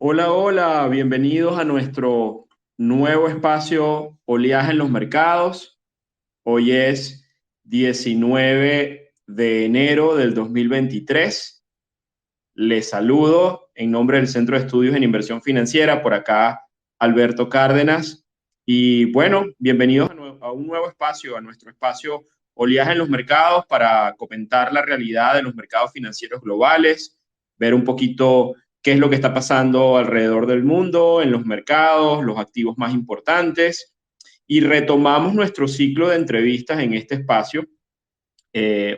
Hola, hola, bienvenidos a nuestro nuevo espacio Oleaje en los Mercados. Hoy es 19 de enero del 2023. Les saludo en nombre del Centro de Estudios en Inversión Financiera, por acá Alberto Cárdenas. Y bueno, bienvenidos a un nuevo espacio, a nuestro espacio Oleaje en los Mercados para comentar la realidad de los mercados financieros globales, ver un poquito qué es lo que está pasando alrededor del mundo, en los mercados, los activos más importantes. Y retomamos nuestro ciclo de entrevistas en este espacio.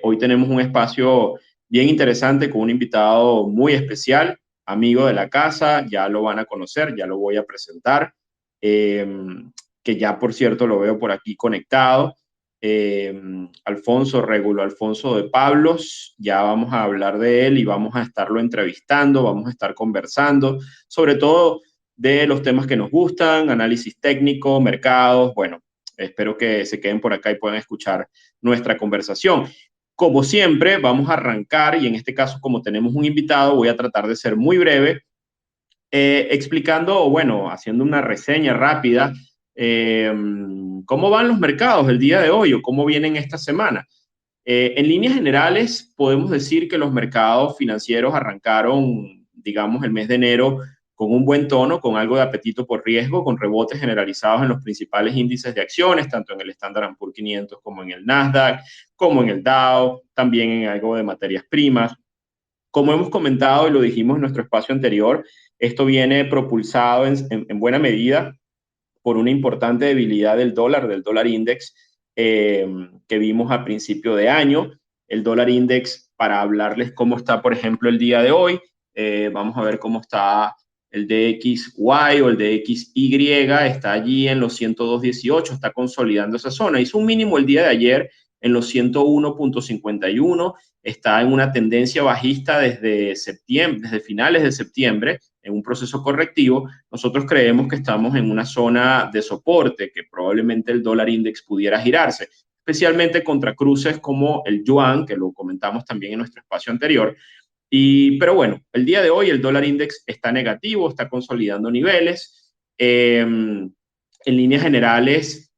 Hoy tenemos un espacio bien interesante con un invitado muy especial, amigo de la casa, ya lo van a conocer, ya lo voy a presentar, eh, que ya por cierto lo veo por aquí conectado. Eh, Alfonso Régulo, Alfonso de Pablos, ya vamos a hablar de él y vamos a estarlo entrevistando, vamos a estar conversando, sobre todo de los temas que nos gustan, análisis técnico, mercados, bueno, espero que se queden por acá y puedan escuchar nuestra conversación. Como siempre, vamos a arrancar y en este caso, como tenemos un invitado, voy a tratar de ser muy breve, explicando o bueno, haciendo una reseña rápida, eh, cómo van los mercados el día de hoy o cómo vienen esta semana. En líneas generales, podemos decir que los mercados financieros arrancaron, digamos, el mes de enero con un buen tono, con algo de apetito por riesgo, con rebotes generalizados en los principales índices de acciones, tanto en el Standard Poor's 500 como en el Nasdaq, como en el Dow, también en algo de materias primas. Como hemos comentado y lo dijimos en nuestro espacio anterior, esto viene propulsado en buena medida por una importante debilidad del dólar index eh, que vimos a principio de año. El dólar index, para hablarles cómo está, por ejemplo, el día de hoy, vamos a ver cómo está el DXY o el DXY, está allí en los 102.18, está consolidando esa zona. Hizo un mínimo el día de ayer en los 101.51, está en una tendencia bajista desde septiembre, desde finales de septiembre, en un proceso correctivo. Nosotros creemos que estamos en una zona de soporte, que probablemente el dólar index pudiera girarse, especialmente contra cruces como el yuan, que lo comentamos también en nuestro espacio anterior. Pero bueno, el día de hoy el dólar index está negativo, está consolidando niveles. En líneas generales,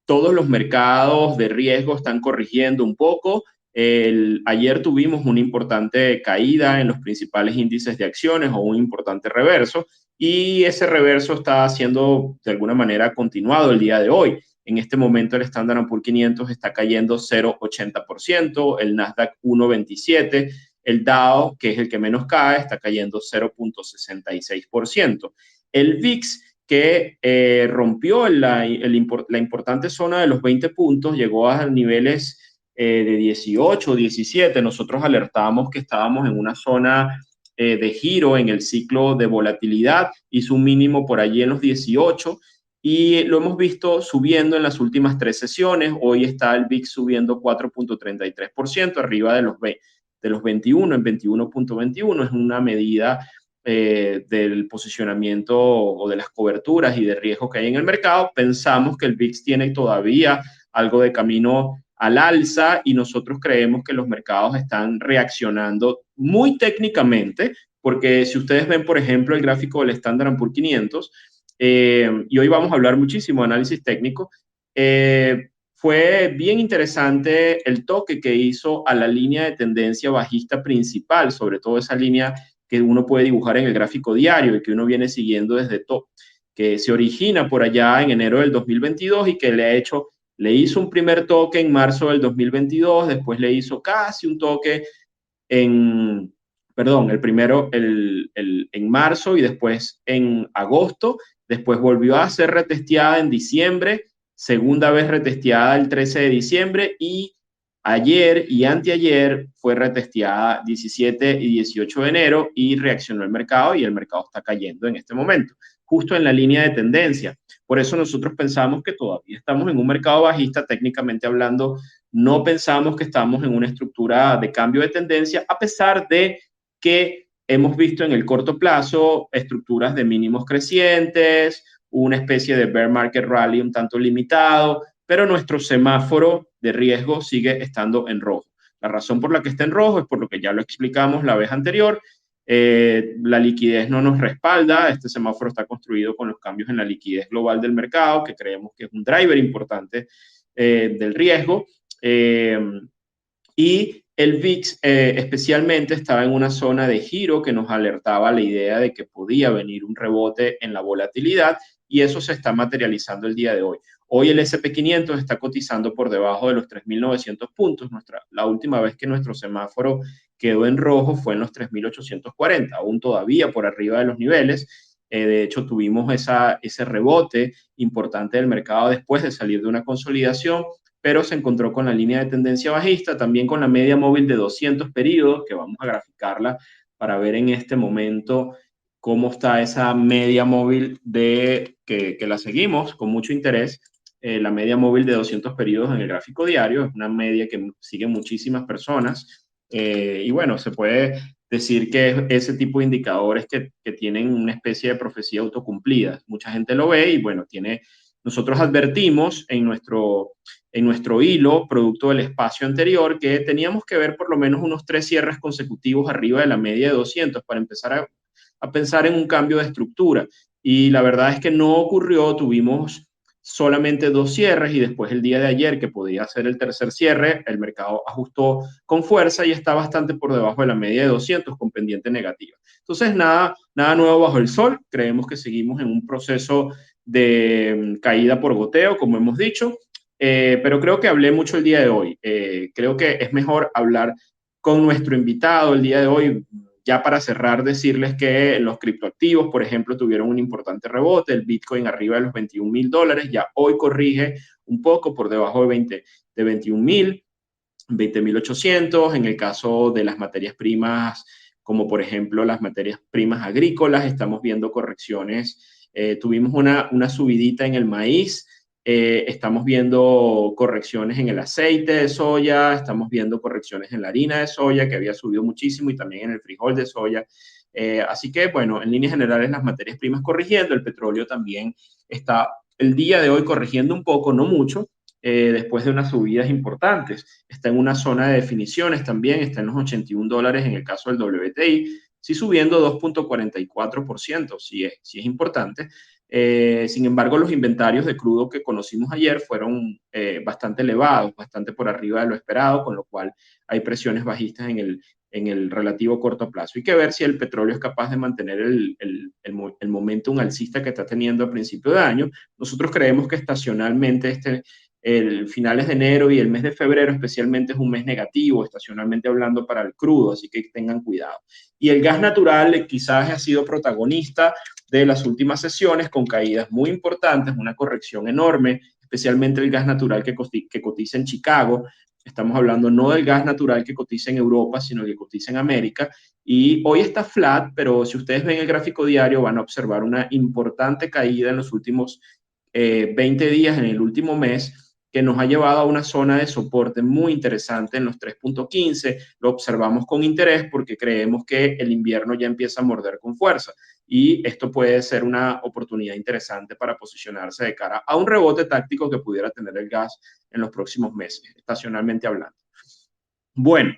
todos los mercados de riesgo están corrigiendo un poco. Ayer tuvimos una importante caída en los principales índices de acciones o un importante reverso, y ese reverso está siendo de alguna manera continuado el día de hoy. En este momento el Standard Poor's 500 está cayendo 0,80%, el Nasdaq 1,27%, el Dow, que es el que menos cae, está cayendo 0,66%. El VIX, que rompió la importante zona de los 20 puntos, llegó a niveles de 18, 17. Nosotros alertamos que estábamos en una zona de giro en el ciclo de volatilidad, hizo un mínimo por allí en los 18 y lo hemos visto subiendo en las últimas tres sesiones. Hoy está el VIX subiendo 4,33%, arriba de los 21, en 21,21. Es una medida del posicionamiento o de las coberturas y de riesgo que hay en el mercado. Pensamos que el VIX tiene todavía algo de camino al alza y nosotros creemos que los mercados están reaccionando muy técnicamente, porque si ustedes ven, por ejemplo, el gráfico del Standard Poor's 500, y hoy vamos a hablar muchísimo de análisis técnico, fue bien interesante el toque que hizo a la línea de tendencia bajista principal, sobre todo esa línea que uno puede dibujar en el gráfico diario y que uno viene siguiendo desde top, que se origina por allá en enero del 2022 y que le hizo un primer toque en marzo del 2022, después le hizo casi un toque en, perdón, el primero en marzo y después en agosto, después volvió a ser retesteada en diciembre, segunda vez retesteada el 13 de diciembre y ayer y anteayer fue retesteada 17 y 18 de enero y reaccionó el mercado y el mercado está cayendo en este momento, justo en la línea de tendencia. Por eso nosotros pensamos que todavía estamos en un mercado bajista, técnicamente hablando, no pensamos que estamos en una estructura de cambio de tendencia, a pesar de que hemos visto en el corto plazo estructuras de mínimos crecientes, una especie de bear market rally un tanto limitado, pero nuestro semáforo de riesgo sigue estando en rojo. La razón por la que está en rojo es por lo que ya lo explicamos la vez anterior. La liquidez no nos respalda. Este semáforo está construido con los cambios en la liquidez global del mercado, que creemos que es un driver importante del riesgo. Y el VIX especialmente estaba en una zona de giro que nos alertaba la idea de que podía venir un rebote en la volatilidad, y eso se está materializando el día de hoy. Hoy el SP500 está cotizando por debajo de los 3.900 puntos. La última vez que nuestro semáforo quedó en rojo fue en los 3.840, aún todavía por arriba de los niveles. De hecho, tuvimos ese rebote importante del mercado después de salir de una consolidación, pero se encontró con la línea de tendencia bajista, también con la media móvil de 200 periodos, que vamos a graficarla para ver en este momento cómo está esa media móvil que la seguimos con mucho interés. La media móvil de 200 periodos en el gráfico diario es una media que siguen muchísimas personas, y bueno, se puede decir que es ese tipo de indicadores que tienen una especie de profecía autocumplida. Mucha gente lo ve y bueno, nosotros advertimos en nuestro hilo, producto del espacio anterior, que teníamos que ver por lo menos unos 3 cierres consecutivos arriba de la media de 200 para empezar a pensar en un cambio de estructura. Y la verdad es que no ocurrió. Tuvimos solamente 2 cierres, y después el día de ayer, que podía ser el tercer cierre, el mercado ajustó con fuerza y está bastante por debajo de la media de 200 con pendiente negativa. Entonces, nada nuevo bajo el sol. Creemos que seguimos en un proceso de caída por goteo, como hemos dicho. Pero creo que hablé mucho el día de hoy. Creo que es mejor hablar con nuestro invitado el día de hoy. Ya para cerrar, decirles que los criptoactivos, por ejemplo, tuvieron un importante rebote. El Bitcoin arriba de los $21,000, ya hoy corrige un poco por debajo de 21,000, 20,800. En el caso de las materias primas, como por ejemplo las materias primas agrícolas, estamos viendo correcciones. Tuvimos una subidita en el maíz. Estamos viendo correcciones en el aceite de soya, estamos viendo correcciones en la harina de soya, que había subido muchísimo, y también en el frijol de soya. Así que, bueno, en líneas generales, las materias primas corrigiendo. El petróleo también está el día de hoy corrigiendo un poco, no mucho, después de unas subidas importantes. Está en una zona de definiciones también, está en los $81 en el caso del WTI, sí subiendo 2,44%, sí es importante. Sin embargo, los inventarios de crudo que conocimos ayer fueron bastante elevados, bastante por arriba de lo esperado, con lo cual hay presiones bajistas en el relativo corto plazo. Hay que ver si el petróleo es capaz de mantener el momentum alcista que está teniendo a principio de año. Nosotros creemos que estacionalmente el finales de enero y el mes de febrero especialmente es un mes negativo, estacionalmente hablando, para el crudo, así que tengan cuidado. Y el gas natural quizás ha sido protagonista de las últimas sesiones, con caídas muy importantes, una corrección enorme, especialmente el gas natural que cotiza en Chicago. Estamos hablando no del gas natural que cotiza en Europa, sino el que cotiza en América. Y hoy está flat, pero si ustedes ven el gráfico diario van a observar una importante caída en los últimos 20 días, en el último mes, que nos ha llevado a una zona de soporte muy interesante en los 3,15. Lo observamos con interés porque creemos que el invierno ya empieza a morder con fuerza, y esto puede ser una oportunidad interesante para posicionarse de cara a un rebote táctico que pudiera tener el gas en los próximos meses, estacionalmente hablando. Bueno,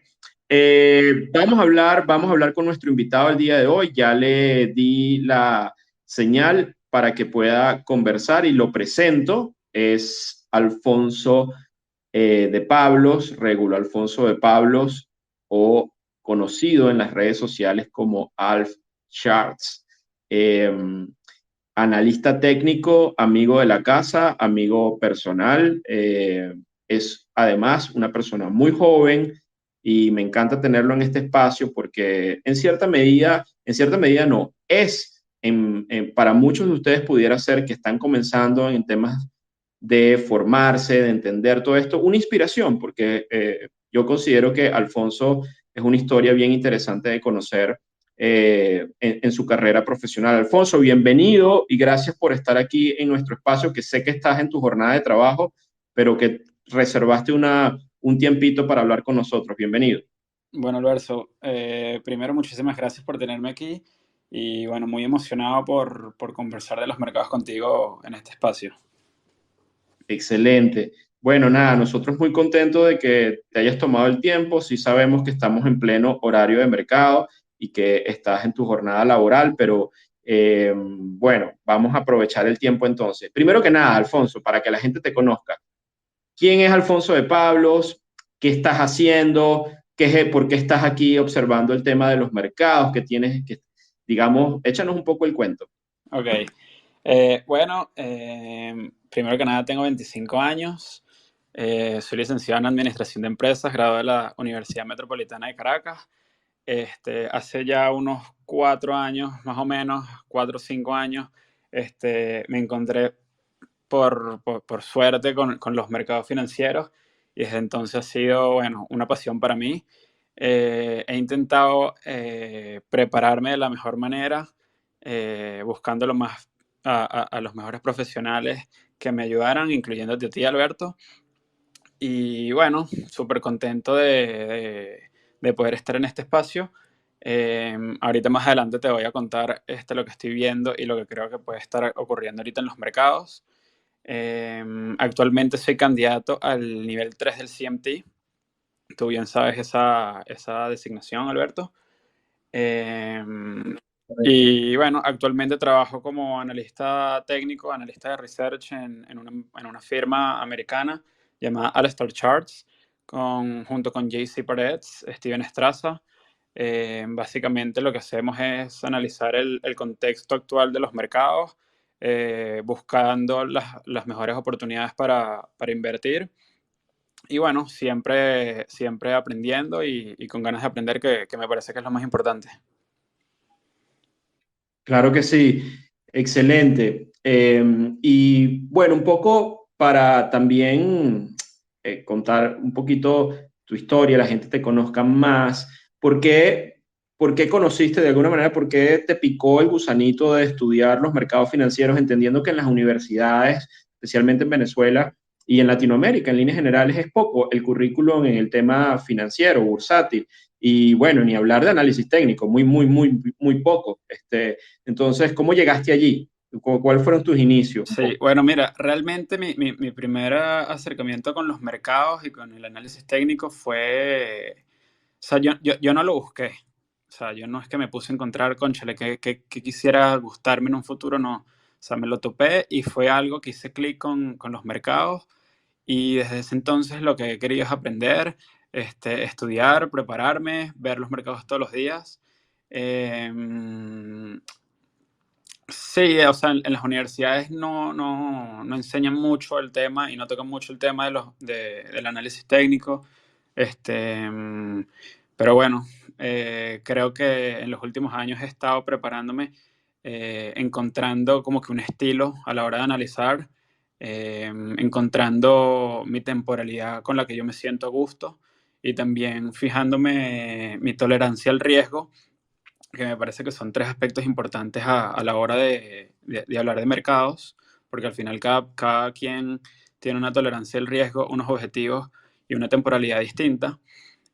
vamos a hablar con nuestro invitado el día de hoy. Ya le di la señal para que pueda conversar y lo presento. Es Alfonso de Pablos, Regulo Alfonso de Pablos, o conocido en las redes sociales como Alf Charts. Analista técnico, amigo de la casa, amigo personal. Es además una persona muy joven, y me encanta tenerlo en este espacio porque en cierta medida no, para muchos de ustedes pudiera ser que están comenzando en temas de formarse, de entender todo esto, una inspiración, porque yo considero que Alfonso es una historia bien interesante de conocer en su carrera profesional. Alfonso, bienvenido y gracias por estar aquí en nuestro espacio, que sé que estás en tu jornada de trabajo, pero que reservaste un tiempito para hablar con nosotros. Bienvenido. Bueno, Alberto, primero muchísimas gracias por tenerme aquí y bueno, muy emocionado por conversar de los mercados contigo en este espacio. Excelente. Bueno, nada, nosotros muy contentos de que te hayas tomado el tiempo. Sí sabemos que estamos en pleno horario de mercado y que estás en tu jornada laboral, pero bueno, vamos a aprovechar el tiempo entonces. Primero que nada, Alfonso, para que la gente te conozca, ¿quién es Alfonso de Pablos? ¿Qué estás haciendo? ¿Por qué estás aquí observando el tema de los mercados? ¿Qué tienes? Digamos, échanos un poco el cuento. Ok. Bueno, primero que nada tengo 25 años. Soy licenciado en Administración de Empresas, graduado de la Universidad Metropolitana de Caracas. Hace ya unos 4 años, más o menos, 4 o 5 años, me encontré por suerte con los mercados financieros y desde entonces ha sido, bueno, una pasión para mí. He intentado prepararme de la mejor manera, buscando a los mejores profesionales que me ayudaran, incluyéndote a ti, Alberto. Y bueno, súper contento de poder estar en este espacio. Ahorita más adelante te voy a contar lo que estoy viendo y lo que creo que puede estar ocurriendo ahorita en los mercados. Actualmente soy candidato al nivel 3 del CMT. Tú bien sabes esa designación, Alberto. Y bueno, actualmente trabajo como analista técnico, analista de research en una firma americana llamada Alistair Charts, junto con JC Paredes, Steven Straza. Básicamente lo que hacemos es analizar el contexto actual de los mercados, buscando las mejores oportunidades para invertir. Y bueno, siempre aprendiendo y con ganas de aprender, que me parece que es lo más importante. Claro que sí, excelente. Y bueno, un poco para también contar un poquito tu historia, la gente te conozca más. ¿Por qué conociste de alguna manera, por qué te picó el gusanito de estudiar los mercados financieros, entendiendo que en las universidades, especialmente en Venezuela y en Latinoamérica, en líneas generales, es poco el currículum en el tema financiero, bursátil? Y bueno, ni hablar de análisis técnico, muy poco. Entonces, ¿cómo llegaste allí? ¿Cuáles fueron tus inicios? Un Sí, poco. bueno, mira, realmente mi primer acercamiento con los mercados y con el análisis técnico fue, o sea, yo no lo busqué. O sea, yo no es que me puse a encontrar, cónchale, que quisiera gustarme en un futuro, no. O sea, me lo topé y fue algo que hice clic con los mercados, y desde ese entonces lo que he querido es aprender, estudiar, prepararme, ver los mercados todos los días. Em, Sí, o sea, en las universidades no enseñan mucho el tema y no tocan mucho el tema del análisis técnico. Este, mm, pero bueno, creo que en los últimos años he estado preparándome, encontrando como que un estilo a la hora de analizar, encontrando mi temporalidad con la que yo me siento a gusto y también fijándome mi tolerancia al riesgo, que me parece que son tres aspectos importantes a la hora de hablar de mercados, porque al final cada quien tiene una tolerancia al riesgo, unos objetivos y una temporalidad distinta.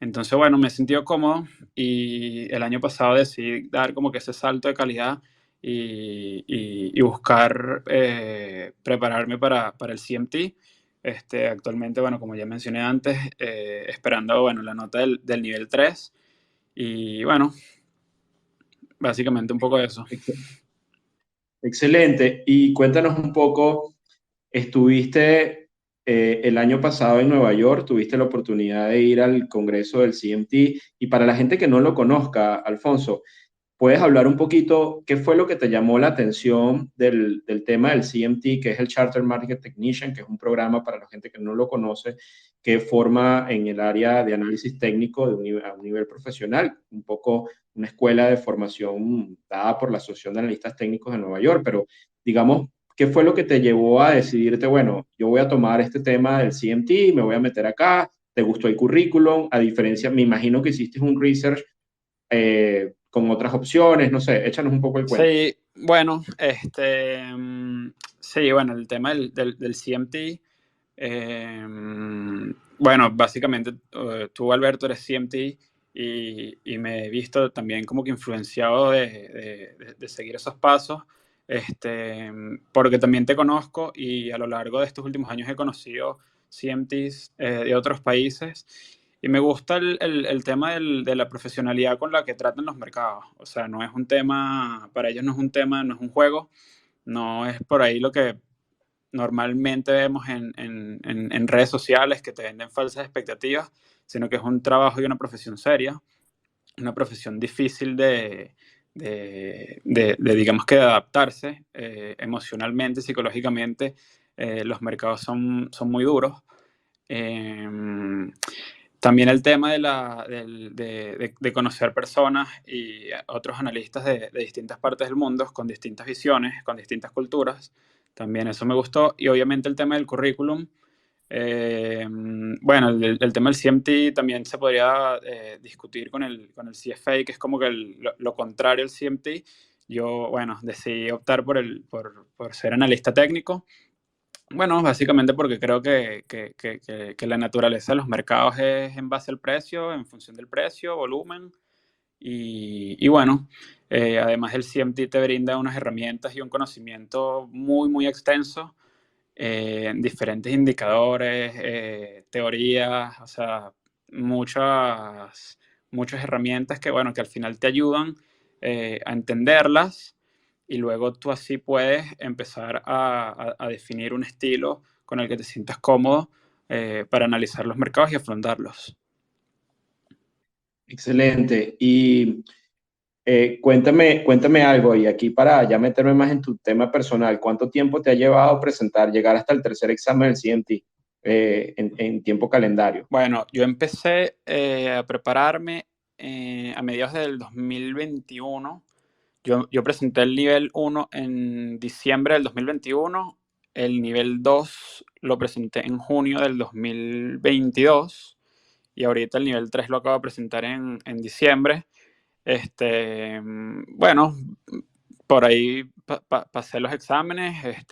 Entonces, bueno, me he sentido cómodo y el año pasado decidí dar como que ese salto de calidad y buscar prepararme para el CMT. Actualmente, bueno, como ya mencioné antes, esperando, bueno, la nota del nivel 3. Y bueno, básicamente un poco de eso. Ex- Excelente. Y cuéntanos un poco, estuviste el año pasado en Nueva York, tuviste la oportunidad de ir al Congreso del CMT. Y para la gente que no lo conozca, Alfonso, ¿puedes hablar un poquito qué fue lo que te llamó la atención del tema del CMT, que es el Charter Market Technician, que es un programa para la gente que no lo conoce, que forma en el área de análisis técnico a un nivel profesional, un poco una escuela de formación dada por la Asociación de Analistas Técnicos de Nueva York, pero digamos, ¿qué fue lo que te llevó a decidirte, bueno, yo voy a tomar este tema del CMT, me voy a meter acá? ¿Te gustó el currículum? A diferencia, me imagino que hiciste un research con otras opciones, no sé, échanos un poco el cuento. Sí, bueno, sí, bueno, el tema del CMT, bueno, básicamente tú, Alberto, eres CMT y me he visto también como que influenciado de seguir esos pasos, porque también te conozco y a lo largo de estos últimos años he conocido CMTs de otros países Y me gusta el tema de la profesionalidad con la que tratan los mercados. O sea, no es un tema, para ellos no es un tema, no es un juego, no es por ahí lo que normalmente vemos en redes sociales que te venden falsas expectativas, sino que es un trabajo y una profesión seria, una profesión difícil digamos que de adaptarse emocionalmente, psicológicamente. Los mercados son muy duros. Eh, También el tema de conocer personas y otros analistas de distintas partes del mundo, con distintas visiones, con distintas culturas, también eso me gustó. Y obviamente el tema del currículum. Bueno, el tema del CMT también se podría discutir con el CFA, que es como que lo contrario al CMT. Yo, bueno, decidí optar por ser analista técnico. Bueno, básicamente porque creo que la naturaleza de los mercados es en base al precio, en función del precio, volumen. Y bueno, además el CMT te brinda unas herramientas y un conocimiento muy, muy extenso diferentes indicadores, teorías, o sea, muchas herramientas que, bueno, que al final te ayudan a entenderlas y luego tú así puedes empezar a definir un estilo con el que te sientas cómodo para analizar los mercados y afrontarlos. Excelente. Y cuéntame algo, y aquí para ya meterme más en tu tema personal, ¿cuánto tiempo te ha llevado presentar, llegar hasta el tercer examen del CMT en tiempo calendario? Bueno, yo empecé a prepararme a mediados del 2021. Yo presenté el nivel 1 en diciembre del 2021, el nivel 2 lo presenté en junio del 2022 y ahorita el nivel 3 lo acabo de presentar en diciembre. Bueno, por ahí pasé los exámenes.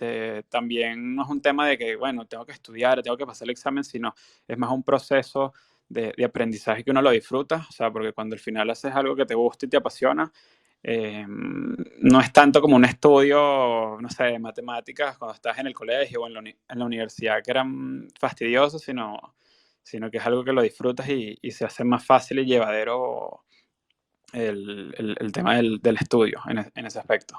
También no es un tema de que, bueno, tengo que estudiar, tengo que pasar el examen, sino es más un proceso de aprendizaje que uno lo disfruta. O sea, porque cuando al final haces algo que te gusta y te apasiona, no es tanto como un estudio, no sé, de matemáticas cuando estás en el colegio o en la universidad que eran fastidiosos, sino que es algo que lo disfrutas y se hace más fácil y llevadero el tema del estudio en ese aspecto.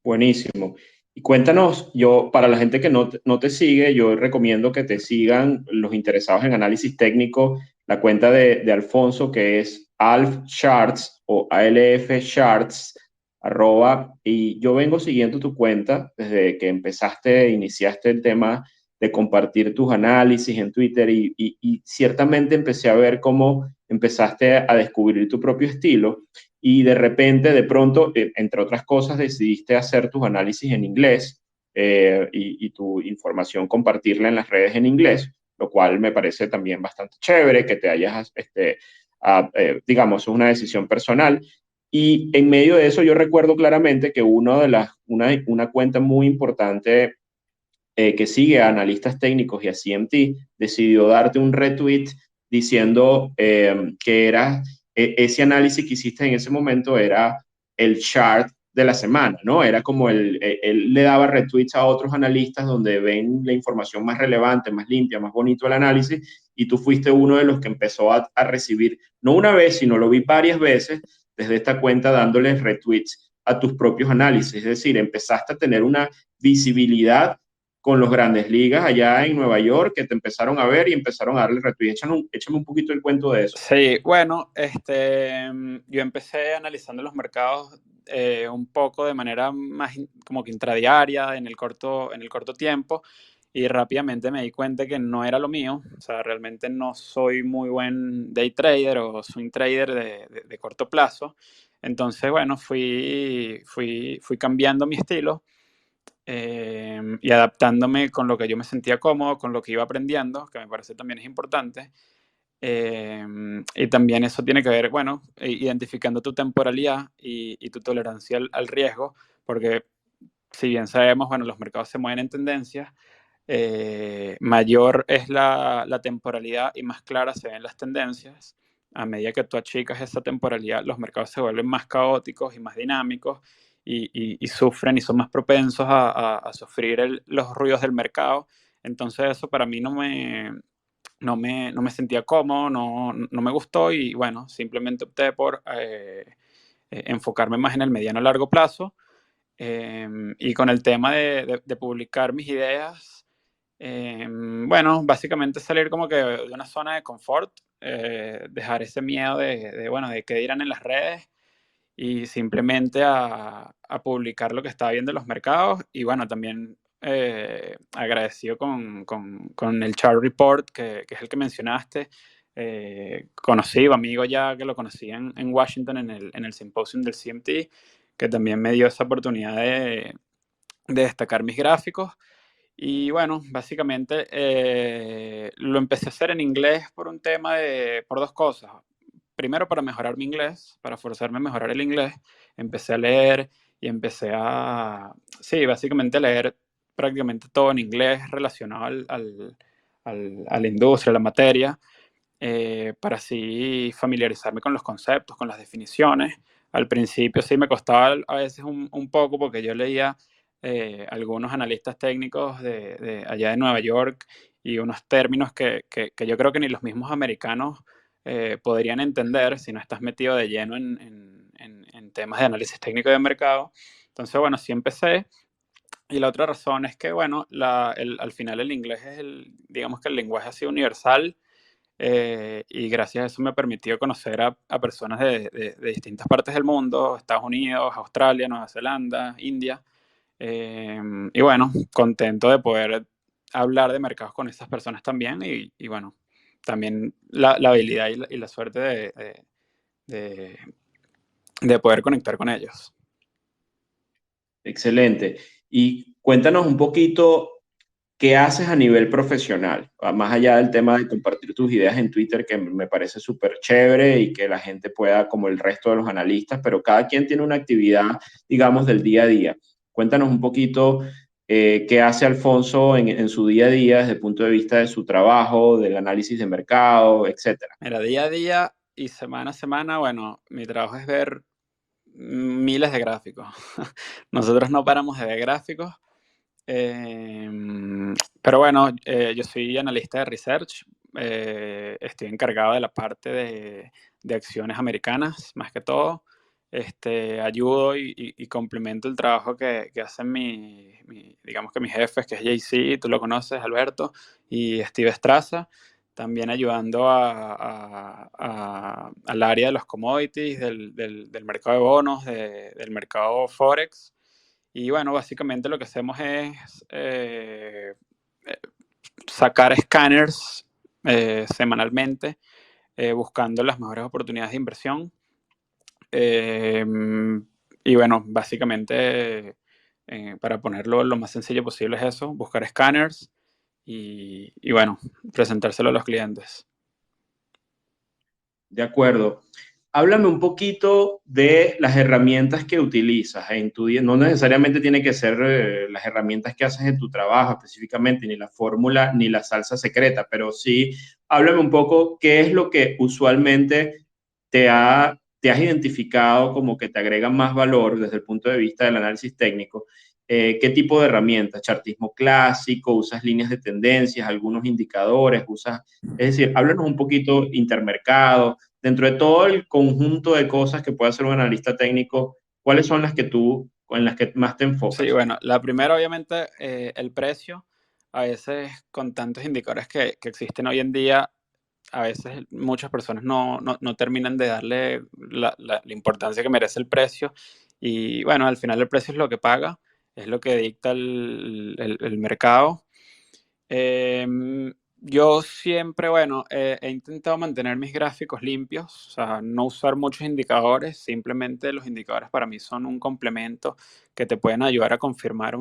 Buenísimo. Y cuéntanos, yo, para la gente que no te sigue, yo recomiendo que te sigan los interesados en análisis técnico, la cuenta de Alfonso, que es Alf Charts o ALF Charts, y yo vengo siguiendo tu cuenta desde que iniciaste el tema de compartir tus análisis en Twitter y ciertamente empecé a ver cómo empezaste a descubrir tu propio estilo y de repente, de pronto, entre otras cosas, decidiste hacer tus análisis en inglés y tu información compartirla en las redes en inglés, lo cual me parece también bastante chévere que te hayas, digamos, es una decisión personal. Y en medio de eso yo recuerdo claramente que una cuenta muy importante que sigue a analistas técnicos y a CMT, decidió darte un retweet diciendo que ese análisis que hiciste en ese momento era el chart de la semana, ¿no? Era como él le daba retweets a otros analistas donde ven la información más relevante, más limpia, más bonito el análisis, y tú fuiste uno de los que empezó a recibir, no una vez, sino lo vi varias veces desde esta cuenta dándoles retweets a tus propios análisis, es decir, empezaste a tener una visibilidad con los grandes ligas allá en Nueva York que te empezaron a ver y empezaron a darle retweet. Échame un poquito el cuento de eso. Sí, bueno, yo empecé analizando los mercados un poco de manera más como que intradiaria, en el corto tiempo, y rápidamente me di cuenta que no era lo mío. O sea, realmente no soy muy buen day trader o swing trader de corto plazo. Entonces, bueno, fui cambiando mi estilo y adaptándome con lo que yo me sentía cómodo, con lo que iba aprendiendo, que me parece también es importante. Y también eso tiene que ver, bueno, identificando tu temporalidad y tu tolerancia al riesgo, porque si bien sabemos, bueno, los mercados se mueven en tendencias, mayor es la temporalidad y más claras se ven las tendencias. A medida que tú achicas esa temporalidad, los mercados se vuelven más caóticos y más dinámicos y sufren y son más propensos a sufrir los ruidos del mercado. Entonces eso para mí no me sentía cómodo, no me gustó y bueno, simplemente opté por enfocarme más en el mediano a largo plazo. Y con el tema de publicar mis ideas, bueno, básicamente salir como que de una zona de confort, dejar ese miedo bueno, de qué dirán en las redes y simplemente a publicar lo que estaba viendo en los mercados. Y bueno, también agradecido con el Chart Report, que es el que mencionaste. Conocido, amigo ya que lo conocí en Washington en el Symposium del CMT, que también me dio esa oportunidad de destacar mis gráficos. Y bueno, básicamente lo empecé a hacer en inglés por un tema por dos cosas. Primero, para mejorar mi inglés, para forzarme a mejorar el inglés, empecé a leer y sí, básicamente a leer prácticamente todo en inglés relacionado a la industria, a la materia, para así familiarizarme con los conceptos, con las definiciones. Al principio sí me costaba a veces un poco porque yo leía algunos analistas técnicos de allá de Nueva York y unos términos que yo creo que ni los mismos americanos podrían entender si no estás metido de lleno en temas de análisis técnico de mercado. Entonces, bueno, sí empecé. Y la otra razón es que, bueno, al final el inglés es digamos que el lenguaje así universal, y gracias a eso me permitió conocer a personas de distintas partes del mundo: Estados Unidos, Australia, Nueva Zelanda, India. Y bueno, contento de poder hablar de mercados con esas personas también. Y bueno, también la habilidad y la suerte de, de poder conectar con ellos. Excelente. Y cuéntanos un poquito qué haces a nivel profesional, más allá del tema de compartir tus ideas en Twitter, que me parece súper chévere y que la gente pueda, como el resto de los analistas, pero cada quien tiene una actividad, digamos, del día a día. Cuéntanos un poquito qué hace Alfonso en su día a día desde el punto de vista de su trabajo, del análisis de mercado, etcétera. Mira, día a día y semana a semana, bueno, mi trabajo es ver miles de gráficos. Nosotros no paramos de ver gráficos. Pero bueno, yo soy analista de research. Estoy encargado de la parte de acciones americanas, más que todo. Ayudo y complemento el trabajo que hacen digamos que mis jefes, que es JC, tú lo conoces, Alberto, y Steve Straza. También ayudando al área de los commodities, del mercado de bonos, del mercado Forex. Y bueno, básicamente lo que hacemos es eh, sacar escáneres semanalmente, buscando las mejores oportunidades de inversión. Y bueno, básicamente, para ponerlo lo más sencillo posible, es eso: buscar escáneres y bueno, presentárselo a los clientes. De acuerdo. Háblame un poquito de las herramientas que utilizas en tu día. No necesariamente tiene que ser las herramientas que haces en tu trabajo específicamente, ni la fórmula, ni la salsa secreta, pero sí, háblame un poco qué es lo que usualmente te has identificado como que te agrega más valor desde el punto de vista del análisis técnico. ¿Qué tipo de herramientas? ¿Chartismo clásico? ¿Usas líneas de tendencias? ¿Algunos indicadores? Es decir, háblanos un poquito intermercado dentro de todo el conjunto de cosas que puede hacer un analista técnico, ¿cuáles son las que en las que más te Sí, enfocas? bueno, la primera obviamente, el precio. A veces con tantos indicadores que existen hoy en día, a veces muchas personas no terminan de darle la importancia que merece el precio. Y bueno, al final el precio es lo que paga, es lo que dicta el mercado. Yo siempre, bueno, he intentado mantener mis gráficos limpios, o sea, no usar muchos indicadores. Simplemente los indicadores para mí son un complemento que te pueden ayudar a confirmar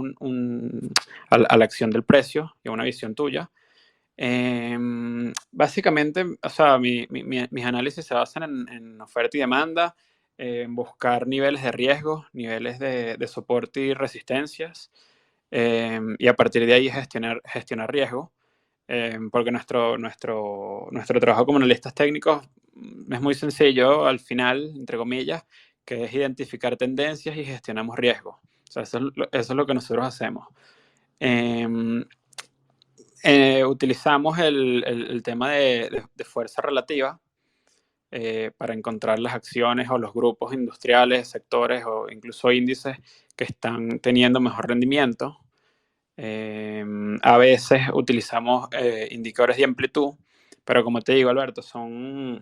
a la acción del precio y a una visión tuya. Básicamente, o sea, mis análisis se basan en oferta y demanda, en buscar niveles de riesgo, niveles de soporte y resistencias, y a partir de ahí gestionar riesgo. Porque nuestro trabajo como analistas técnicos es muy sencillo al final, entre comillas, que es identificar tendencias y gestionamos riesgo. O sea, eso es lo que nosotros hacemos. Em, Utilizamos el tema de fuerza relativa para encontrar las acciones o los grupos industriales, sectores o incluso índices que están teniendo mejor rendimiento. A veces utilizamos indicadores de amplitud, pero como te digo, Alberto, son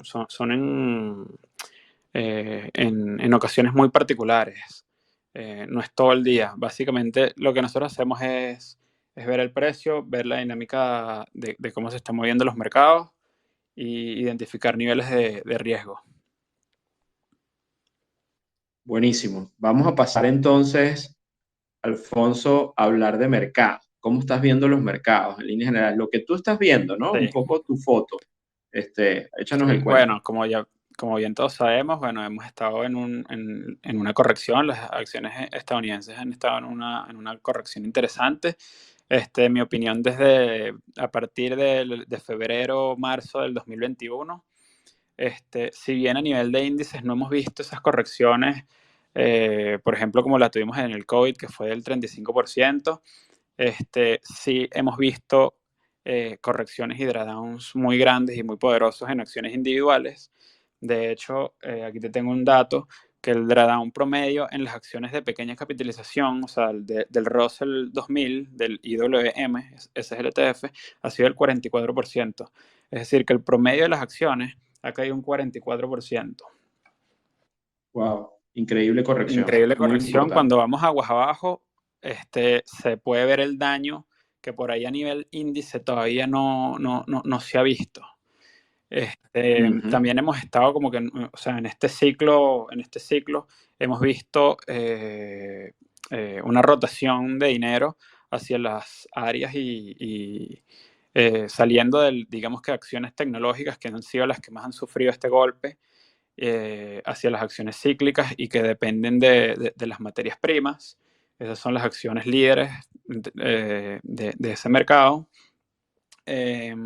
en ocasiones muy particulares. No es todo el día. Básicamente lo que nosotros hacemos es ver el precio, ver la dinámica de cómo se están moviendo los mercados y identificar niveles de riesgo. Buenísimo. Vamos a pasar entonces, Alfonso, a hablar de mercado. ¿Cómo estás viendo los mercados en línea general? Lo que tú estás viendo, ¿no? Un Sí. poco tu foto. Échanos Sí, el cuento. bueno, como bien todos sabemos, bueno, hemos estado en una corrección. Las acciones estadounidenses han estado en una corrección interesante. En mi opinión, desde a partir de febrero, marzo del 2021, si bien a nivel de índices no hemos visto esas correcciones, por ejemplo, como la tuvimos en el COVID, que fue del 35%, sí hemos visto correcciones y drawdowns muy grandes y muy poderosos en acciones individuales. De hecho, aquí te tengo un dato, que el drawdown promedio en las acciones de pequeña capitalización, o sea, del Russell 2000, del IWM, ese es el ETF, ha sido el 44%. Es decir, que el promedio de las acciones ha caído un 44%. Wow, increíble corrección. Increíble Muy corrección. importante. Cuando vamos aguas abajo, se puede ver el daño que por ahí a nivel índice todavía no se ha visto. Ujú. También hemos estado como que, o sea, en este ciclo hemos visto una rotación de dinero hacia las áreas y saliendo digamos que acciones tecnológicas que han sido las que más han sufrido este golpe, hacia las acciones cíclicas y que dependen de las materias primas. Esas son las acciones líderes de ese mercado.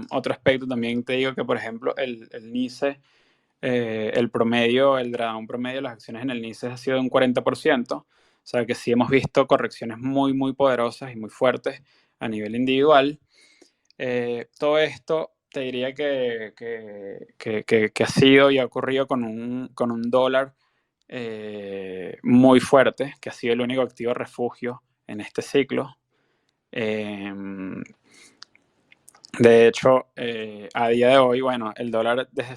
Otro aspecto también te digo que, por ejemplo, el NICE, el drawdown promedio de las acciones en el NICE ha sido de un 40%. O sea que sí hemos visto correcciones muy, muy poderosas y muy fuertes a nivel individual. Todo esto te diría que ha sido y ha ocurrido con un dólar muy fuerte, que ha sido el único activo refugio en este ciclo. De hecho, a día de hoy, bueno, el dólar desde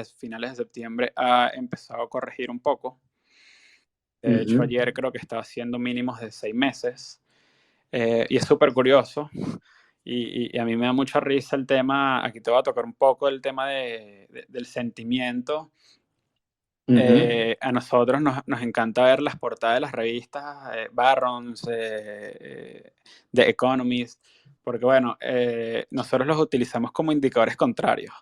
finales de septiembre, ha empezado a corregir un poco. De hecho, Ujú. ayer creo que estaba haciendo mínimos de 6 meses. Y es súper curioso. Y a mí me da mucha risa el tema, aquí te voy a tocar un poco el tema del sentimiento. Ujú. A nosotros nos encanta ver las portadas de las revistas, Barrons, The Economist, porque bueno, nosotros los utilizamos como indicadores contrarios.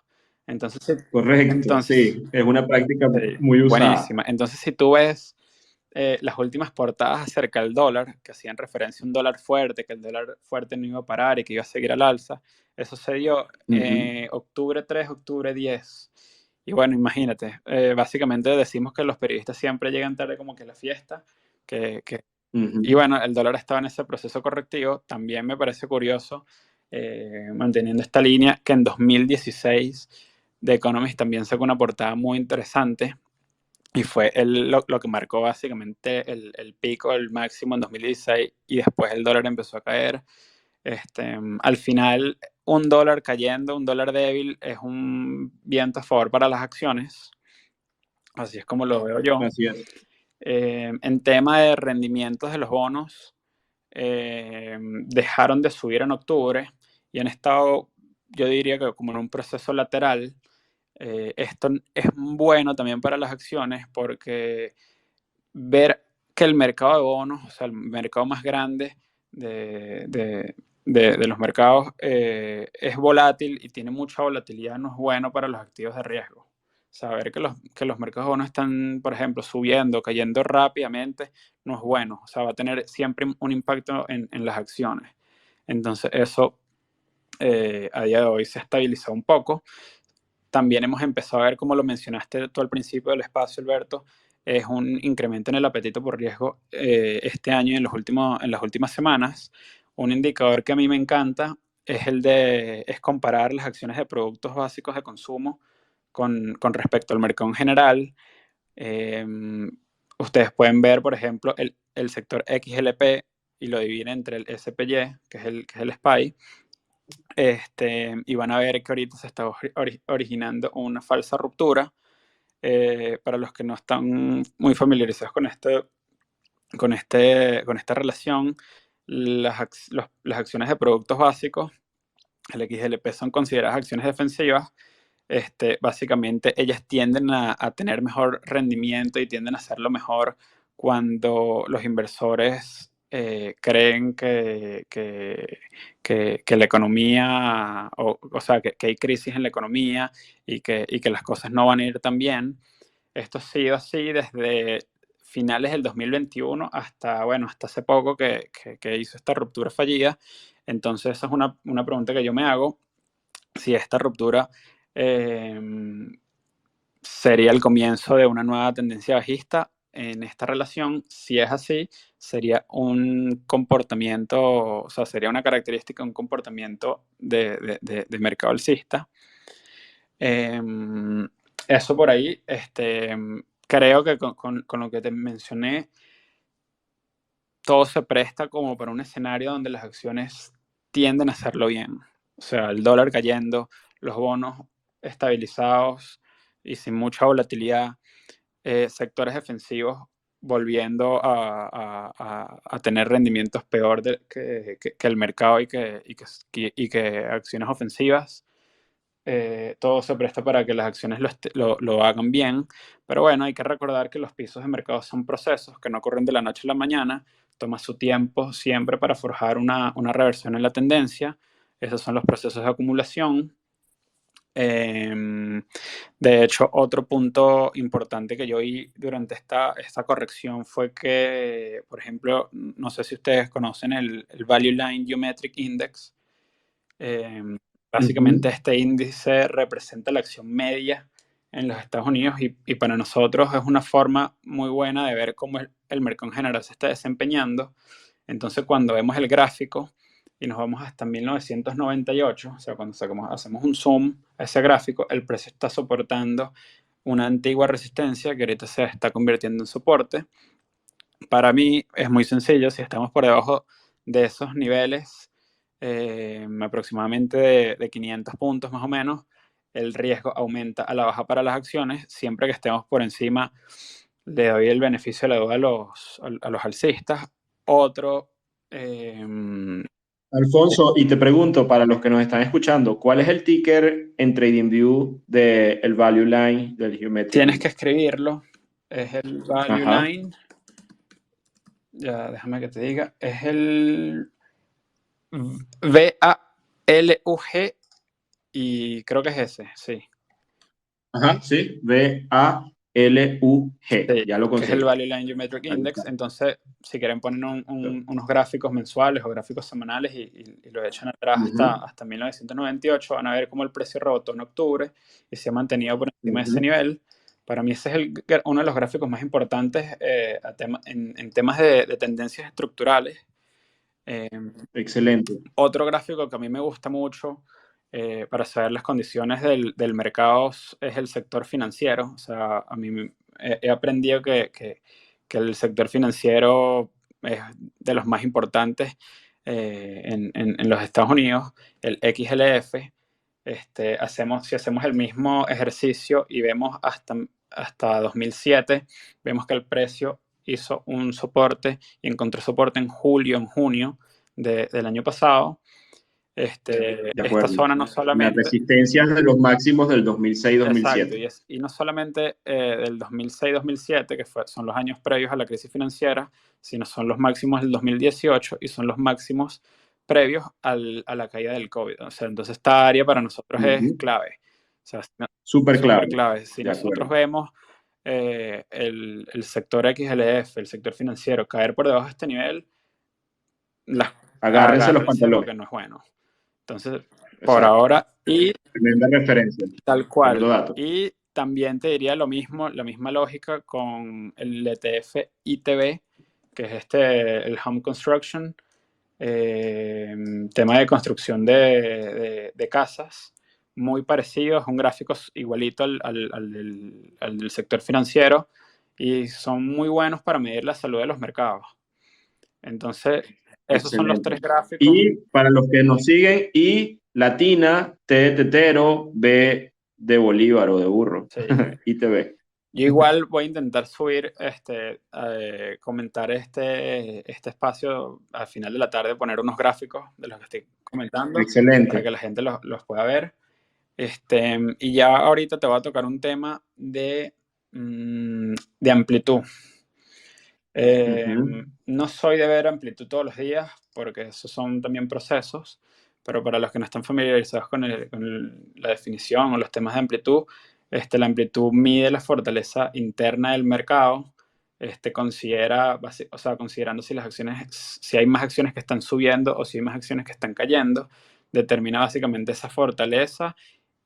Entonces, Correcto, entonces sí, es una práctica sí, muy usada. buenísima. Entonces, si tú ves las últimas portadas acerca del dólar, que hacían referencia a un dólar fuerte, que el dólar fuerte no iba a parar y que iba a seguir al alza, eso se dio Ujú. octubre 3, octubre 10. Y bueno, imagínate, básicamente decimos que los periodistas siempre llegan tarde como que a la fiesta, y Ujú. bueno, el dólar estaba en ese proceso correctivo. También me parece curioso, manteniendo esta línea, que en 2016 The Economist también sacó una portada muy interesante y fue lo que marcó básicamente el pico, el máximo en 2016, y después el dólar empezó a caer. Al final, un dólar cayendo, un dólar débil, es un viento a favor para las acciones. Así es como lo veo yo. Así es. En tema de rendimientos de los bonos, dejaron de subir en octubre y han estado, yo diría que como en un proceso lateral. Esto es bueno también para las acciones porque ver que el mercado de bonos, o sea, el mercado más grande de los mercados, es volátil y tiene mucha volatilidad, no es bueno para los activos de riesgo. Saber que los mercados de bonos están, por ejemplo, subiendo, cayendo rápidamente, no es bueno. O sea, va a tener siempre un impacto en las acciones. Entonces, eso a día de hoy se estabilizó un poco. También hemos empezado a ver, como lo mencionaste tú al principio del espacio, Alberto, es un incremento en el apetito por riesgo este año y en las últimas semanas. Un indicador que a mí me encanta es comparar las acciones de productos básicos de consumo con respecto al mercado en general. Ustedes pueden ver, por ejemplo, el sector XLP y lo dividen entre el SPY, que es el SPY, y van a ver que ahorita se está originando una falsa ruptura. Para los que no están muy familiarizados con esta relación, las acciones de productos básicos, el XLP, son consideradas acciones defensivas. Básicamente ellas tienden a tener mejor rendimiento y tienden a hacerlo mejor cuando los inversores creen que la economía, o sea, que hay crisis en la economía y que las cosas no van a ir tan bien. Esto ha sido así desde finales del 2021 hasta hace poco que hizo esta ruptura fallida. Entonces esa es una pregunta que yo me hago, si esta ruptura sería el comienzo de una nueva tendencia bajista en esta relación. Si es así, sería un comportamiento, o sea, sería una característica, un comportamiento de mercado alcista. Eso por ahí. Creo que con lo que te mencioné, todo se presta como para un escenario donde las acciones tienden a hacerlo bien. O sea, el dólar cayendo, los bonos estabilizados y sin mucha volatilidad, sectores defensivos volviendo a tener rendimientos peor que el mercado y que acciones ofensivas. Todo se presta para que las acciones lo hagan bien, pero bueno, hay que recordar que los pisos de mercado son procesos que no ocurren de la noche a la mañana, toma su tiempo siempre para forjar una reversión en la tendencia. Esos son los procesos de acumulación. De hecho, otro punto importante que yo vi durante esta corrección fue que, por ejemplo, no sé si ustedes conocen el Value Line Geometric Index. Básicamente este índice representa la acción media en los Estados Unidos y para nosotros es una forma muy buena de ver cómo el mercado en general se está desempeñando. Entonces, cuando vemos el gráfico y nos vamos hasta 1998, o sea, cuando hacemos un zoom a ese gráfico, el precio está soportando una antigua resistencia que ahorita se está convirtiendo en soporte. Para mí es muy sencillo: si estamos por debajo de esos niveles, aproximadamente de 500 puntos más o menos, el riesgo aumenta a la baja para las acciones. Siempre que estemos por encima, le doy el beneficio de la duda a los alcistas. Otro... Alfonso, y te pregunto, para los que nos están escuchando, ¿cuál es el ticker en TradingView del Value Line del Geometric tienes que Index? escribirlo. Es el Value Ajá. Line. Ya, déjame que te diga. Es el VALUG y creo que es ese, sí. Ajá, sí, VALUG, Sí, ya lo que es el conseguí. Value Line Geometric Index. Entonces, si quieren poner unos gráficos mensuales o gráficos semanales y lo echan atrás hasta 1998, van a ver cómo el precio rebotó en octubre y se ha mantenido por encima de ese nivel. Para mí ese es uno de los gráficos más importantes en temas de tendencias estructurales. Excelente. Otro gráfico que a mí me gusta mucho para saber las condiciones del mercado es el sector financiero. O sea, a mí he aprendido que el sector financiero es de los más importantes en los Estados Unidos, el XLF. Si hacemos el mismo ejercicio y vemos hasta 2007, vemos que el precio hizo un soporte y encontró soporte en julio, en junio del año pasado. De Esta acuerdo. zona no Las solamente... resistencias de los máximos del Exacto, 2006-2007. y no solamente del 2006-2007, que son los años previos a la crisis financiera, sino son los máximos del 2018 y son los máximos previos a la caída del COVID. O sea, entonces esta área para nosotros es clave. O sea, Súper súper clave. clave. Si De nosotros acuerdo. vemos el sector XLF, el sector financiero, caer por debajo de este nivel, Agárrense los agárrense pantalones. porque no es bueno. Entonces, por Exacto. ahora, y Tremenda referencia. tal Tremendo cual. dato. Y también te diría lo mismo, la misma lógica con el ETF ITB, que es el Home Construction. tema de construcción de casas, muy parecido, es un gráfico igualito al del sector financiero y son muy buenos para medir la salud de los mercados. Entonces, esos son los Excelente. tres gráficos. Y para los que nos siguen, I latina, T de tetero, B de Bolívar o de burro, Sí. ITB. Yo igual voy a intentar subir, comentar este espacio al final de la tarde, poner unos gráficos de los que estoy comentando para que Excelente. la gente los pueda ver. Y ya ahorita te voy a tocar un tema de amplitud. No soy de ver amplitud todos los días porque esos son también procesos, pero para los que no están familiarizados con la definición o los temas de amplitud, la amplitud mide la fortaleza interna del mercado, considerando si las acciones, si hay más acciones que están subiendo o si hay más acciones que están cayendo, determina básicamente esa fortaleza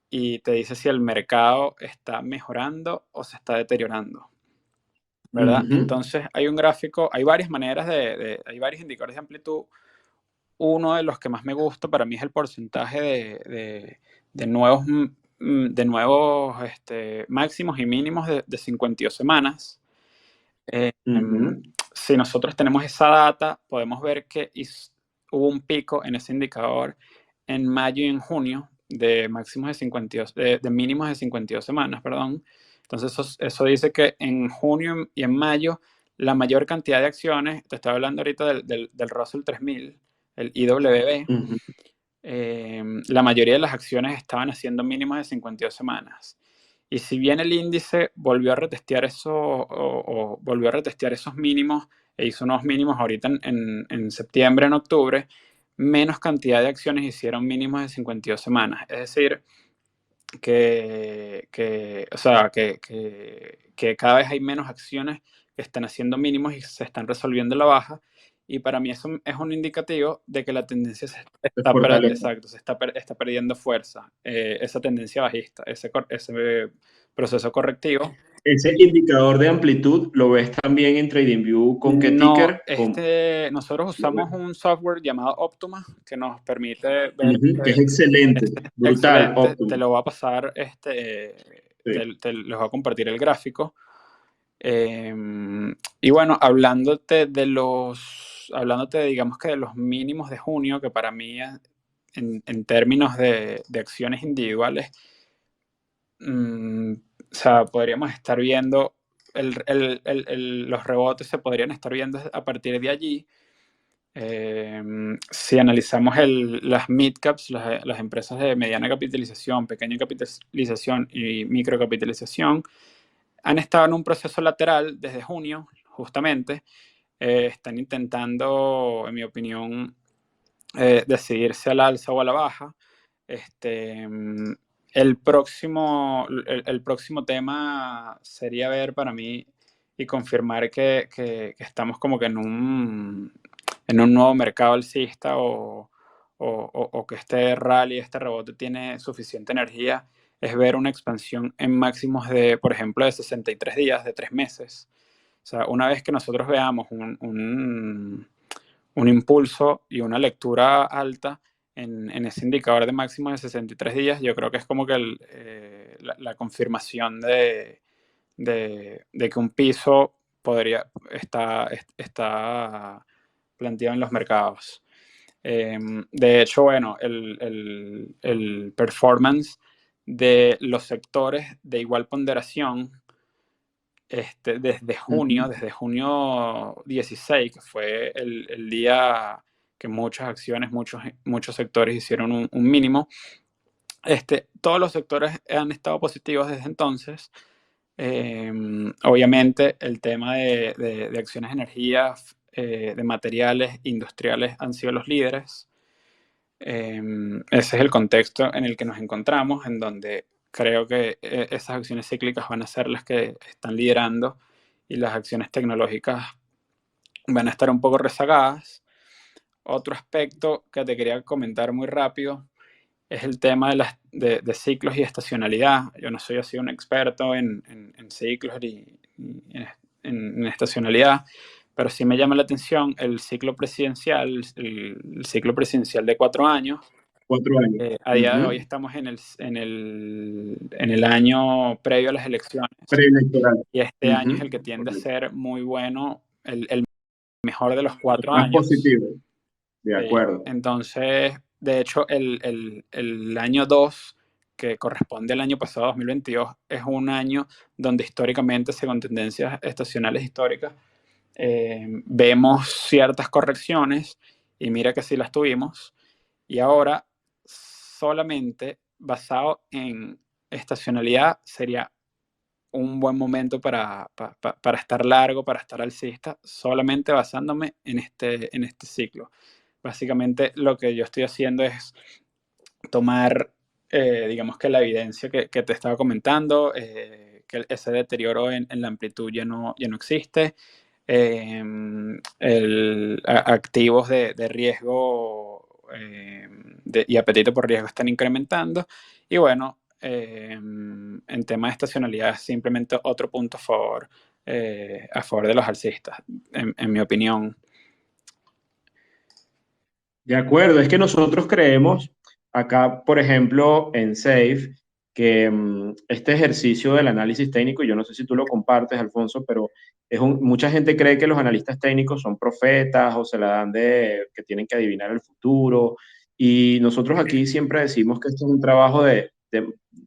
y te dice si el mercado está mejorando o se está deteriorando, ¿verdad? Entonces hay un gráfico, hay varias maneras hay varios indicadores de amplitud. Uno de los que más me gusta para mí es el porcentaje de nuevos, máximos y mínimos de 52 semanas. Si nosotros tenemos esa data, podemos ver que hubo un pico en ese indicador en mayo y en junio de máximos de 52, de mínimos de 52 semanas, perdón. Entonces eso dice que en junio y en mayo la mayor cantidad de acciones, te estoy hablando ahorita del Russell 3000, el IWB, la mayoría de las acciones estaban haciendo mínimos de 52 semanas. Y si bien el índice volvió a retestear eso, o volvió a retestear esos mínimos, e hizo unos mínimos ahorita en septiembre, en octubre, menos cantidad de acciones hicieron mínimos de 52 semanas. Es decir, que cada vez hay menos acciones que están haciendo mínimos y se están resolviendo la baja. Y para mí eso es un indicativo de que la tendencia está perdiendo fuerza, esa tendencia bajista, ese proceso correctivo. Ese indicador de amplitud lo ves también en TradingView con qué No, ticker. nosotros usamos un software llamado Optuma que nos permite ver. Que es excelente, brutal, Excelente, te óptimo. lo voy a pasar, Sí. les voy a compartir el gráfico. Y bueno, hablándote, digamos que de los mínimos de junio, que para mí, en términos de acciones individuales, o sea, podríamos estar viendo, los rebotes se podrían estar viendo a partir de allí. Si analizamos las mid-caps, las empresas de mediana capitalización, pequeña capitalización y microcapitalización, han estado en un proceso lateral desde junio, justamente. Están intentando, en mi opinión, decidirse al alza o a la baja. El próximo tema sería ver para mí y confirmar que estamos como que en un nuevo mercado alcista o que este rally, este rebote tiene suficiente energía, es ver una expansión en máximos de, por ejemplo, de 63 días, de 3 meses. O sea, una vez que nosotros veamos un impulso y una lectura alta en ese indicador de máximos de 63 días, yo creo que es como que la confirmación de que un piso está planteado en los mercados. De hecho, bueno, el performance de los sectores de igual ponderación desde junio 16, que fue el día que muchas acciones, muchos sectores hicieron un mínimo, todos los sectores han estado positivos desde entonces. Obviamente el tema de acciones de energía, de materiales industriales han sido los líderes. Ese es el contexto en el que nos encontramos, en donde creo que esas acciones cíclicas van a ser las que están liderando y las acciones tecnológicas van a estar un poco rezagadas. Otro aspecto que te quería comentar muy rápido es el tema de ciclos y estacionalidad. Yo no soy así un experto en ciclos y en estacionalidad, pero sí me llama la atención el ciclo presidencial, el ciclo presidencial de 4 años. 4 años. A día de hoy estamos en el año previo a las elecciones Preelectoral. y este año es el que tiende a Correcto. ser muy bueno, el mejor de los 4 años. Positivo. De Sí. acuerdo. Entonces, de hecho, el año 2, que corresponde al año pasado, 2022, es un año donde históricamente, según tendencias estacionales históricas, vemos ciertas correcciones, y mira que sí las tuvimos, y ahora solamente basado en estacionalidad sería un buen momento para estar largo, para estar alcista, solamente basándome en este ciclo. Básicamente lo que yo estoy haciendo es tomar, digamos que la evidencia que te estaba comentando, que ese deterioro en la amplitud ya no existe, activos de riesgo y apetito por riesgo están incrementando, y bueno, en tema de estacionalidad es simplemente otro punto a favor de los alcistas, en mi opinión. De acuerdo, es que nosotros creemos acá, por ejemplo, en SAFE, que este ejercicio del análisis técnico, y yo no sé si tú lo compartes, Alfonso, pero mucha gente cree que los analistas técnicos son profetas o se la dan de que tienen que adivinar el futuro. Y nosotros aquí siempre decimos que esto es un trabajo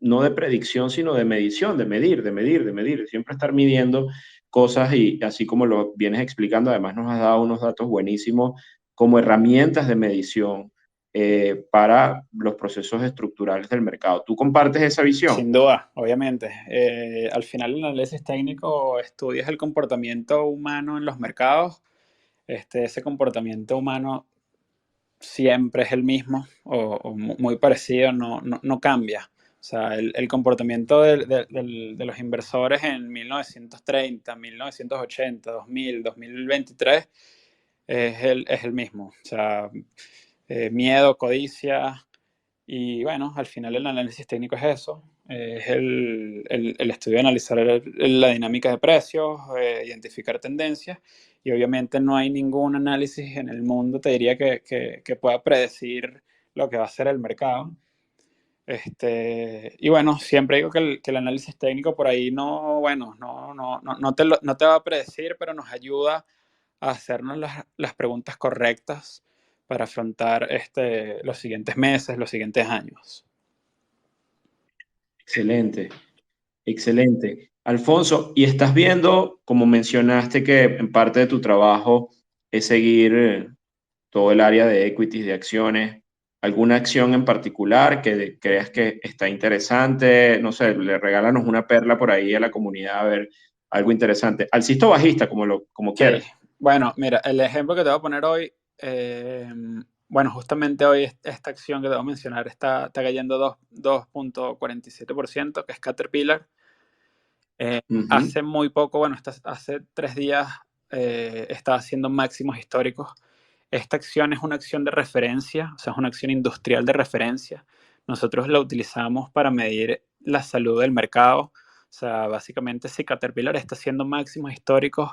no de predicción, sino de medición, de medir, siempre estar midiendo cosas y así como lo vienes explicando, además nos has dado unos datos buenísimos como herramientas de medición para los procesos estructurales del mercado. ¿Tú compartes esa visión? Sin duda, obviamente. Al final el análisis técnico estudia el comportamiento humano en los mercados. Ese comportamiento humano siempre es el mismo o muy parecido, no cambia. O sea, el comportamiento de los inversores en 1930, 1980, 2000, 2023 es el mismo. O sea, miedo, codicia, y bueno, al final el análisis técnico es eso, es el estudio de analizar la dinámica de precios, identificar tendencias, y obviamente no hay ningún análisis en el mundo, te diría, que pueda predecir lo que va a ser el mercado. Y bueno, siempre digo que el análisis técnico por ahí no, bueno, no te va a predecir, pero nos ayuda a hacernos las preguntas correctas para afrontar los siguientes meses, los siguientes años. Excelente, excelente. Alfonso, y estás viendo, como mencionaste, que en parte de tu trabajo es seguir todo el área de equities, de acciones, alguna acción en particular que creas que está interesante, no sé, le regálanos una perla por ahí a la comunidad a ver algo interesante. Alcista o bajista, como Sí, quieras. bueno, mira, el ejemplo que te voy a poner hoy, bueno, justamente hoy esta acción que te voy a mencionar está cayendo 2.47%, que es Caterpillar. Ujú. Hace muy poco, bueno, hace 3 días, estaba haciendo máximos históricos. Esta acción es una acción de referencia, o sea, es una acción industrial de referencia. Nosotros la utilizamos para medir la salud del mercado. O sea, básicamente, si Caterpillar está haciendo máximos históricos,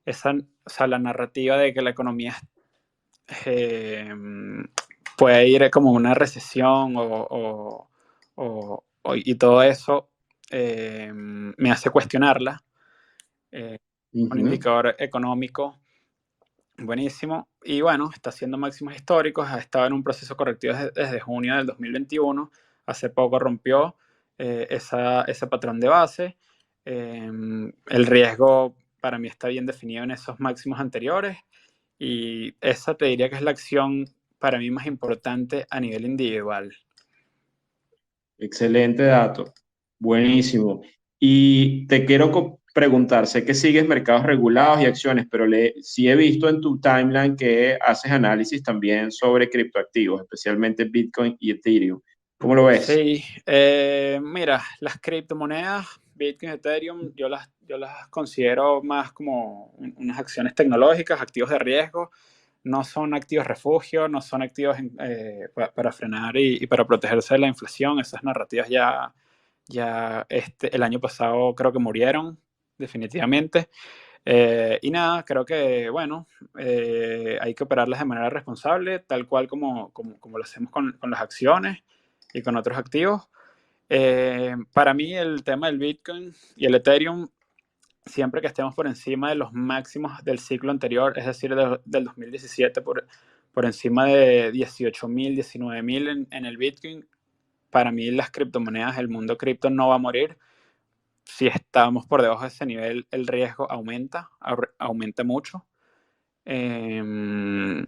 o sea, la narrativa de que la economía eh, puede ir como una recesión y todo eso me hace cuestionarla. Un Ujú. indicador económico buenísimo. Y bueno, está haciendo máximos históricos, ha estado en un proceso correctivo desde junio del 2021. Hace poco rompió ese patrón de base. El riesgo para mí está bien definido en esos máximos anteriores, y esa te diría que es la acción para mí más importante a nivel individual. Excelente dato. Buenísimo. Y te quiero preguntar, sé que sigues mercados regulados y acciones, pero sí he visto en tu timeline que haces análisis también sobre criptoactivos, especialmente Bitcoin y Ethereum. ¿Cómo lo ves? Sí, mira, las criptomonedas, Bitcoin, Ethereum, yo las considero más como unas acciones tecnológicas, activos de riesgo. No son activos refugio, no son activos para frenar y para protegerse de la inflación. Esas narrativas ya el año pasado creo que murieron definitivamente. Y nada, creo que, bueno, hay que operarlas de manera responsable, tal cual como lo hacemos con las acciones y con otros activos. Para mí el tema del Bitcoin y el Ethereum, siempre que estemos por encima de los máximos del ciclo anterior, es decir, del 2017, por encima de 18.000, 19.000 en el Bitcoin, para mí las criptomonedas, el mundo cripto no va a morir. Si estamos por debajo de ese nivel, el riesgo aumenta mucho. Y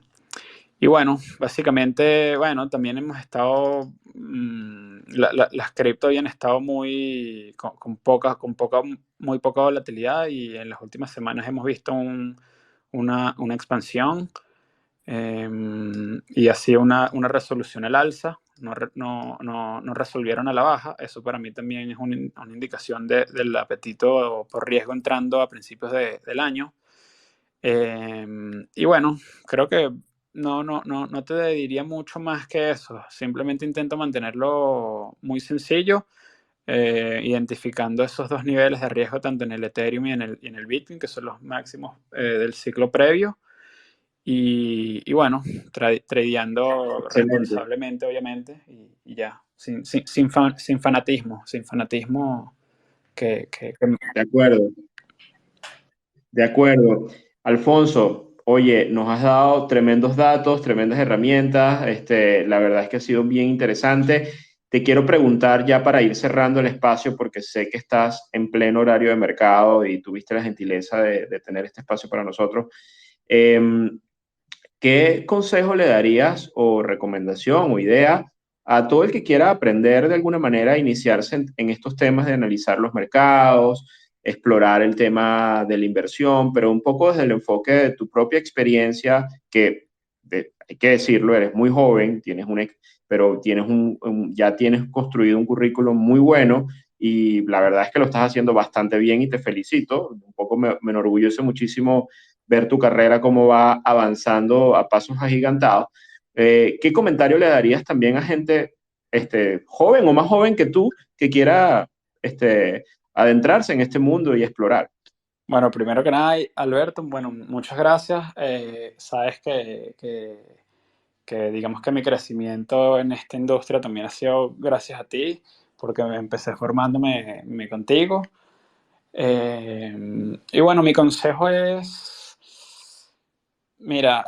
bueno, básicamente, bueno, también hemos estado, las cripto habían estado muy poca volatilidad, y en las últimas semanas hemos visto una expansión, y así una resolución al alza. No resolvieron a la baja. Eso para mí también es una indicación del apetito por riesgo entrando a principios del año. Y bueno, creo que no te diría mucho más que eso. Simplemente intento mantenerlo muy sencillo, identificando esos dos niveles de riesgo, tanto en el Ethereum y en el Bitcoin, que son los máximos del ciclo previo. Y bueno, tradeando Excelente. responsablemente, obviamente, y ya, sin fanatismo, que De acuerdo. De acuerdo. Alfonso, oye, nos has dado tremendos datos, tremendas herramientas. La verdad es que ha sido bien interesante. Te quiero preguntar ya para ir cerrando el espacio, porque sé que estás en pleno horario de mercado y tuviste la gentileza de tener este espacio para nosotros. Em, ¿Qué consejo le darías o recomendación o idea a todo el que quiera aprender de alguna manera a iniciarse en estos temas de analizar los mercados, explorar el tema de la inversión, pero un poco desde el enfoque de tu propia experiencia, que hay que decirlo, eres muy joven, pero ya tienes construido un currículum muy bueno y la verdad es que lo estás haciendo bastante bien y te felicito. Un poco me enorgullece muchísimo ver tu carrera cómo va avanzando a pasos agigantados. ¿Qué comentario le darías también a gente joven o más joven que tú que quiera adentrarse en este mundo y explorar? Bueno, primero que nada, Alberto, bueno, muchas gracias. Sabes que digamos que mi crecimiento en esta industria también ha sido gracias a ti, porque empecé formándome contigo. Y bueno, mi consejo es, mira,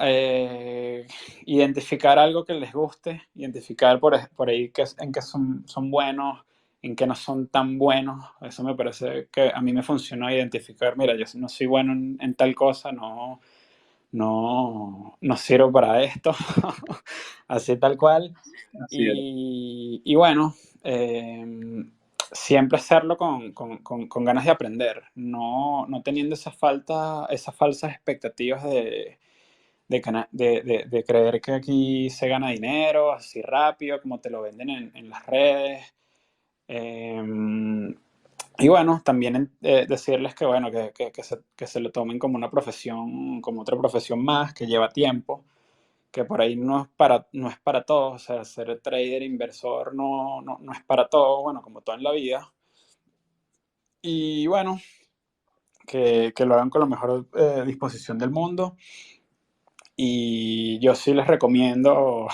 identificar algo que les guste, identificar por ahí en qué son buenos, en qué no son tan buenos. Eso me parece que a mí me funcionó, identificar, mira, yo no soy bueno en tal cosa, no sirvo para esto, así tal cual. Así es. Y bueno, eh, siempre hacerlo con ganas de aprender, no teniendo esas falsas expectativas de creer que aquí se gana dinero así rápido, como te lo venden en las redes. Eh, y bueno, también decirles que, bueno, que se lo tomen como una profesión, como otra profesión más, que lleva tiempo, que por ahí no es para todos. O sea, ser trader, inversor, no es para todos, bueno, como todo en la vida. Y bueno, que lo hagan con la mejor disposición del mundo. Y yo sí les recomiendo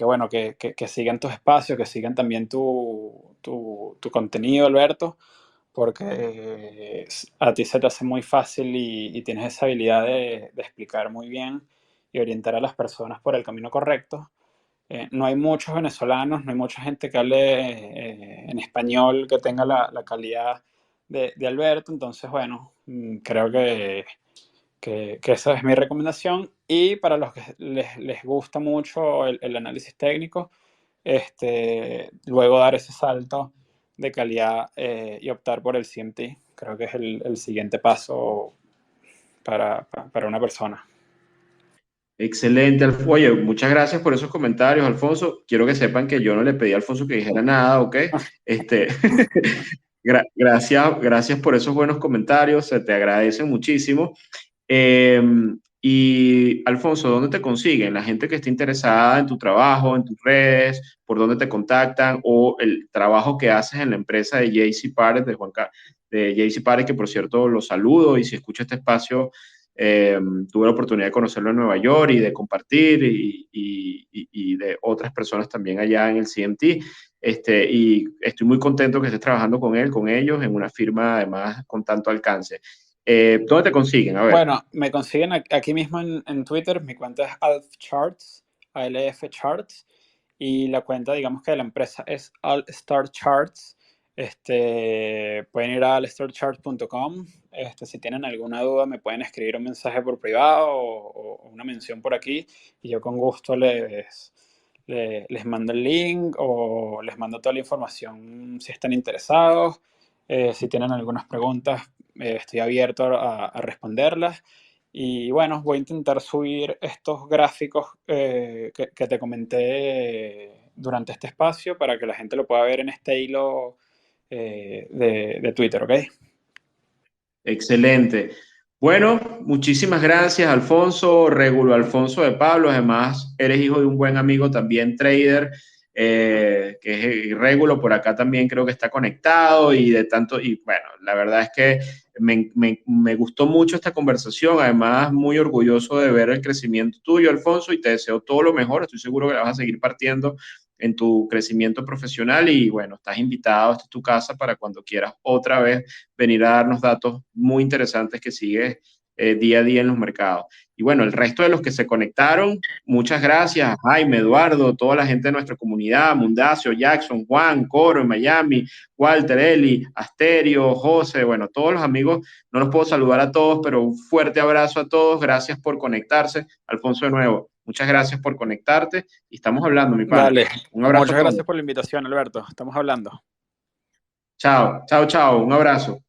bueno, que sigan tus espacios, que sigan también tu contenido, Alberto, porque a ti se te hace muy fácil, y tienes esa habilidad de explicar muy bien y orientar a las personas por el camino correcto. No hay muchos venezolanos, no hay mucha gente que hable en español que tenga la calidad de Alberto. Entonces, bueno, creo que esa es mi recomendación. Y para los que les gusta mucho el análisis técnico, luego dar ese salto de calidad, y optar por el CMT. Creo que es el siguiente paso para una persona. Excelente, Oye, muchas gracias por esos comentarios, Alfonso. Quiero que sepan que yo no le pedí a Alfonso que dijera nada, ¿ok? Este, gracias por esos buenos comentarios, se te agradece muchísimo. Eh, y Alfonso, ¿dónde te consiguen? La gente que esté interesada en tu trabajo, en tus redes, por dónde te contactan o el trabajo que haces en la empresa de JC Partners de de JC Pares, que por cierto lo saludo y si escucha este espacio, tuve la oportunidad de conocerlo en Nueva York y de compartir y de otras personas también allá en el CMT. Y estoy muy contento que estés trabajando con él, con ellos, en una firma además con tanto alcance. ¿Dónde te consiguen? A ver. Bueno, me consiguen aquí mismo en Twitter, mi cuenta es AlfCharts, ALF Charts, y la cuenta, digamos que de la empresa es AllStarCharts. Pueden ir a allstarcharts.com. Si tienen alguna duda, me pueden escribir un mensaje por privado o una mención por aquí, y yo con gusto les mando el link o les mando toda la información si están interesados. Si tienen algunas preguntas, estoy abierto a responderlas. Y bueno, voy a intentar subir estos gráficos que te comenté durante este espacio para que la gente lo pueda ver en este hilo de Twitter, ¿ok? Excelente. Bueno, muchísimas gracias, Alfonso, Regulo Alfonso de Pablo. Además, eres hijo de un buen amigo también, trader, que es Regulo, por acá también creo que está conectado y de tanto, y bueno, la verdad es que me gustó mucho esta conversación. Además, muy orgulloso de ver el crecimiento tuyo, Alfonso, y te deseo todo lo mejor. Estoy seguro que la vas a seguir partiendo en tu crecimiento profesional y bueno, estás invitado, esta es tu casa para cuando quieras otra vez venir a darnos datos muy interesantes que sigues día a día en los mercados. Y bueno, el resto de los que se conectaron, muchas gracias, Jaime, Eduardo, toda la gente de nuestra comunidad, Mundacio, Jackson, Juan, Coro en Miami, Walter, Eli, Asterio, José, bueno, todos los amigos, no los puedo saludar a todos, pero un fuerte abrazo a todos, gracias por conectarse. Alfonso, de nuevo, muchas gracias por conectarte y estamos hablando, mi pana. Dale, Un abrazo a muchas todos. gracias por la invitación, Alberto. Estamos hablando. Chao, chao, chao, un abrazo.